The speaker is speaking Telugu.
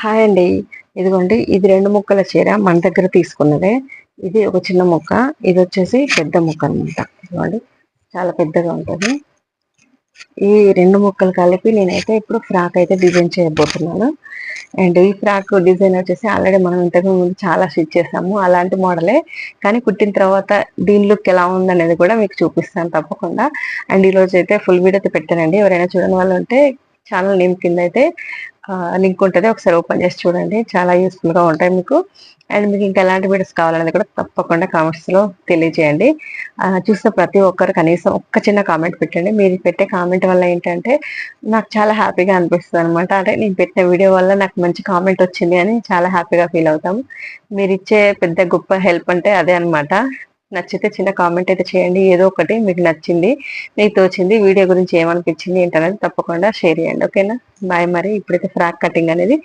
హాయ్ అండి. ఇదిగోండి ఇది 2 ముక్కల చీర మన దగ్గర తీసుకున్నదే. ఇది ఒక చిన్న ముక్క. ఇదొచ్చేసి పెద్ద ముక్క అనమాట. ఇదిగోండి చాలా పెద్దగా ఉంటది. ఈ 2 ముక్కలు కలిపి నేనైతే ఇప్పుడు ఫ్రాక్ అయితే డిజైన్ చేయబోతున్నాను. అండ్ ఈ ఫ్రాక్ డిజైన్ వచ్చేసి ఆల్రెడీ మనం ఇంతకు ముందు చాలా స్టిచ్ చేసాము. అలాంటి మోడలే. కానీ కుట్టిన తర్వాత దీని లుక్ ఎలా ఉందనేది కూడా మీకు చూపిస్తాను తప్పకుండా. అండ్ ఈరోజైతే ఫుల్ వీడియో అయితే పెట్టానండి. ఎవరైనా చూడని వాళ్ళు ఉంటే ఛానల్ నేమ్ కింద అయితే లింక్ ఉంటుంది. ఒకసారి ఓపెన్ చేసి చూడండి. చాలా యూస్ఫుల్ గా ఉంటాయి మీకు. అండ్ మీకు ఇంకా ఎలాంటి వీడియోస్ కావాలనేది కూడా తప్పకుండా కామెంట్స్ లో తెలియజేయండి. చూస్తే ప్రతి ఒక్కరు కనీసం ఒక్క చిన్న కామెంట్ పెట్టండి. మీరు పెట్టే కామెంట్ వల్ల ఏంటంటే నాకు చాలా హ్యాపీగా అనిపిస్తుంది అనమాట. అంటే నేను పెట్టిన వీడియో వల్ల నాకు మంచి కామెంట్ వచ్చింది అని చాలా హ్యాపీగా ఫీల్ అవుతాం. మీరు ఇచ్చే పెద్ద గొప్ప హెల్ప్ అంటే అదే అనమాట. నచ్చితే చిన్న కామెంట్ అయితే చేయండి. ఏదో ఒకటి మీకు నచ్చింది, మీకు తోచింది, వీడియో గురించి ఏమనిపించింది ఏంటనేది తప్పకుండా షేర్ చేయండి. ఓకేనా? బాయ్. మరి ఇప్పుడైతే ఫ్రాక్ కటింగ్ అనేది